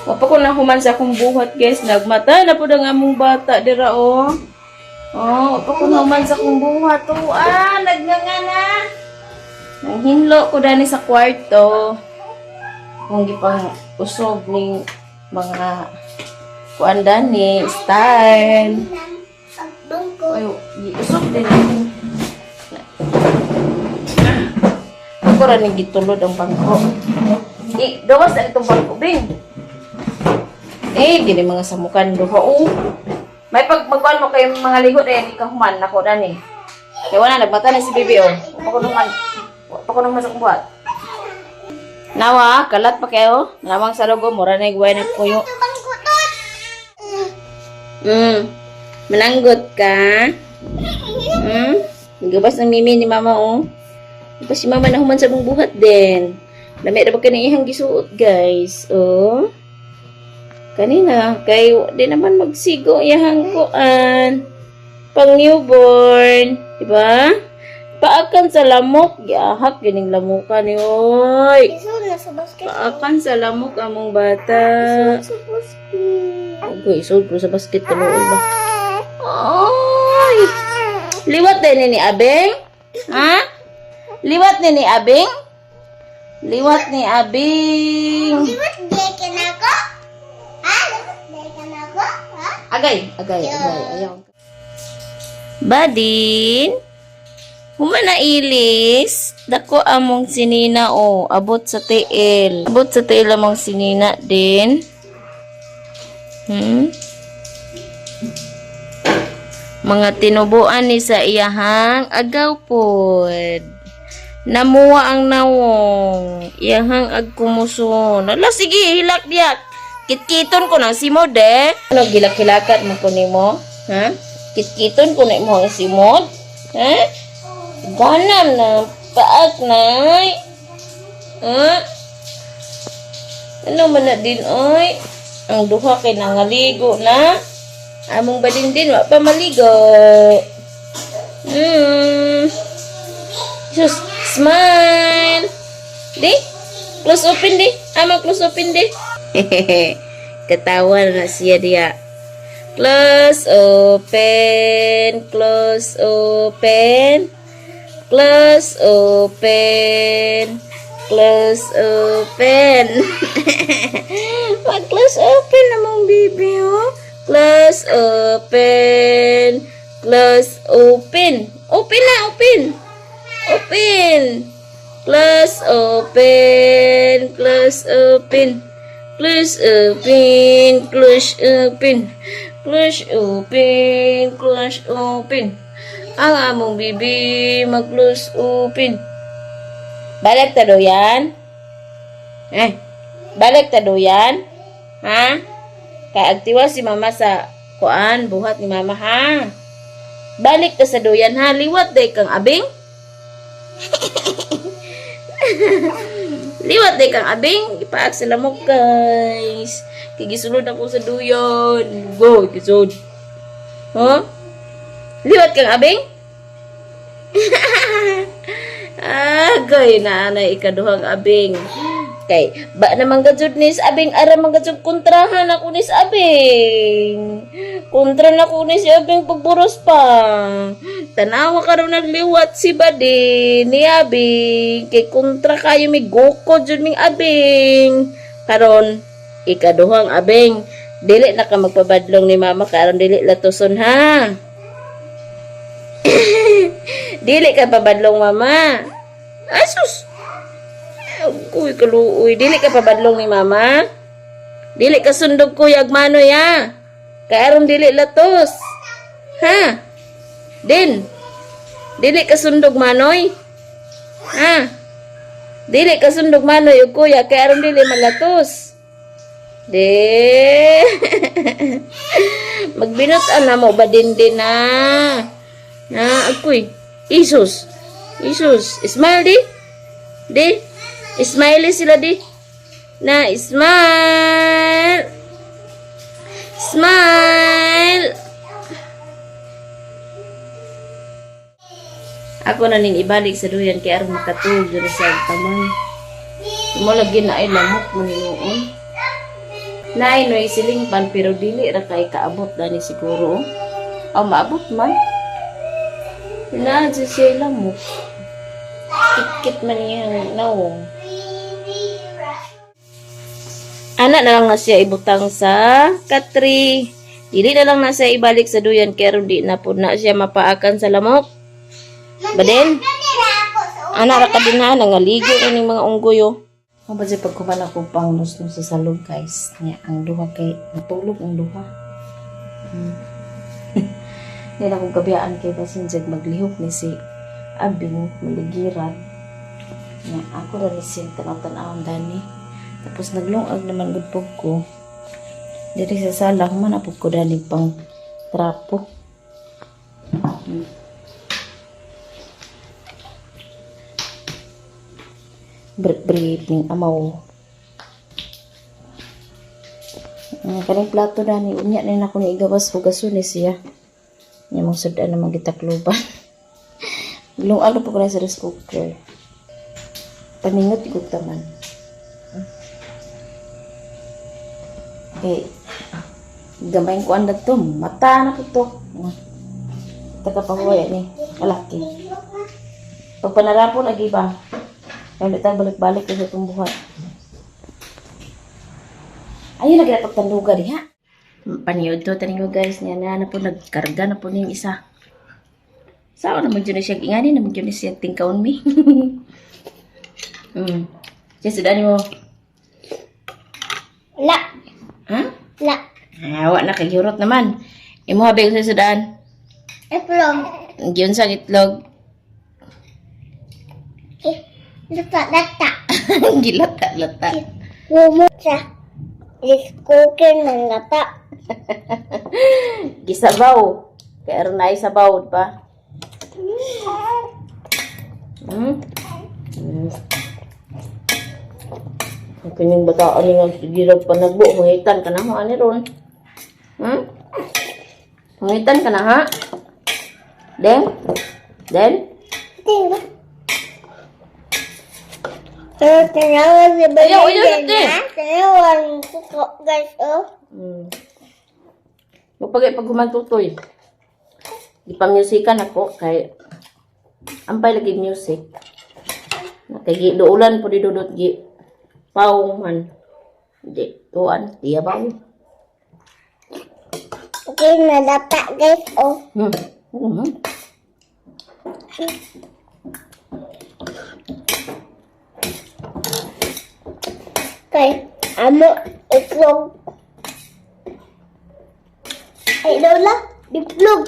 Wapa ko nahuman sa akong buhat, guys. Nagmata na po ang among bata dira, oh. Oh, wapa ko nahuman sa akong buhat, oh. Nagnganga na. Nanghinlo ko dani sa kwarto. Kung gipang usog ni mga kuanda ni style. Ay, usog din. Ako rin yung gitulod ang bangko. Gawas na itong bangko, Bing. Gini mga samukan duha. May magkuhan mo kayo mga ligot hindi ka human ako dani. Kaya wala, nagmata na si Bibi, oh. Pa ko naman sa kumbuhat. Nawa, kalat pa kayo. Namang sa logo, mura na igway na puyo. Mananggot ka? Nagabas ng mimi ni mama, oh. Tapos si mama nahuman sa mong buhat din. Dami na ba ka na ihang gisuot, guys? Oh. Kanina, kayo, di naman magsigo ihang kuan. Pang newborn. Diba? Paakan sa lamok. Giahak, gining lamukan ni oy. Paakan sa lamok among bata. Okay, isod ko sa basket. Kaluoy ba? Oy! Liwat din ni Abeng? Ha? Liwat ni Abeng? Liwat ni Abeng. Liwat di ka na ako? Ha? Liwat di ka na ako? Ha? Agay. Ayaw. Badin? Human na ilis. Dako among sinina, oh. Abot sa tiil. Abot sa tiil among sinina din. Mga tinubuan ni sa iyahang agaw pod. Namuwa ang nawong. Iyahang agkumuson. Ala, sige, hilak-diyak. Kitkiton ko ng simod, eh. Ano, gilak-hilakat mo ko ni mo? Ha? Kitkiton ko na mo ang simod? Ha? Ganam na. Paak na. Ha? Ano man na din, oy? Ang duha kay nangaligo na. Among badin din, wa pa maligo. Sus, smile. Di? Close open di. Amang close open di. Ketawa na siya dia. Close open. Close open. Close open. Close open. Mag-close open namang bibi, oh. Close open. Close open. Open na, open. Open. Close open. Close open. Close open. Close open. Close open. Close open. Ang among bibi mag-close open. Balik ta do yan? Balik ta do yan? Ha? Kaya agtiwa si mama sa kuan, buhat ni mama, ha? Balik ta sa doyan, ha? Liwat day kang abing? Liwat day kang abing? Ipaak sa lamok, guys. Kigisulod ako sa duyon. Go, kisod. Huh? Liwat kang abing? Agay na anay ikaduhang abing. Kay, ba naman gajud ni sa abing, ara man gajud kontrahan ako ni sa abing. Kontra na ko ni si abing pagburos pa. Tanawa ka raw nagliwat si Badi ni abing. Kay kontra kayo may goko jud ming abing. Karon, ikaduhang abing. Dili na ka magpabadlong ni mama, karon dili latuson, ha? Dili ka pabadlong mama. Asus. Uy, kaluoy. Dili ka pabadlong ni mama. Dili ka sundog ko yagmano ya. Kaaron dili latos. Ha? Din. Dili ka sundog manoy. Ha? Dili ka sundog manoy ug kuya kaaron dili malatos. De. Magbinutan na mo ba din na. Na akoy. Isus. Smile di. Di. Smiley sila di. Na, smile. Smile. Ako na ning ibalik sa duyan kay aron makatulog dito sa tamang. Mo lagi na ay lamok mo ni noon. Nay, no siling pan pero dili ra kay kaabot dani siguro. Oh, maabot man. Inaan si Sheila mo. Kit man niya nawong. Anak na lang na siya ibutang sa katri. Dili na lang na siya ibalik sa duyan kaya di na po na siya mapaakan sa lamok. Badin? Anak ra ka din na nangaligo na ng mga unggoy oh. Ang ba siya pagkuman ako pang nus sa salog guys. Nya ang duha kay natulog ang duha. Nila akong kabiyaan kay Basinjag maglihok ni si Abing maligiran. Nya ako na ni siya tanaw-tanawang dani. Tapos naglungag naman gudpog ko. Diri sa sala man apog ko dani pang trapo. Brit ning amaw. Kanang plato dani unya na ako ni igawas hugason ni siya. Nya mong sudan na magitakluban. Lungag po ko na sa rice cooker. Paningot ko taman. Okay. Gamay ko ang to. Mata na ko to. Tagapahuway ni. Alaki. Pag panarapon, lagi ba? Kaya tayo balik-balik sa itong buhay. Ayun, nagkita pagtanduga di ha. Paniod to, taningo guys. Niya na po, nagkarga na po niyong isa. Saan naman dyan na siya? Ingani naman dyan na siya tingkaon mi. Siya sudan mo. La. Ha? La. Hawa na kagyurot naman. Imo habig sa sudan. Itlog. Giyon sa itlog. Lata. Gilata-lata. Lumot sa rice cooker ng lata. Gisabaw. Kaya rin na isabaw pa. Ang kanyang bataan nga girag pa nagbo. Mangitan ka na mo, ani ron. Mangitan ka na, ha? Den? Tingnan. Tanawan si Ayaw, Balindan ate. ha? Tanawan ko guys, oh. Magpagay pag humantutoy. Di pa musikan ako kay ampay lagi music. Nakagi doulan po di dudot gi paong man. Di tuan tiya ba? Okay, nadapa guys, oh. Okay, amo itlog. Ay, daw lang, itlog.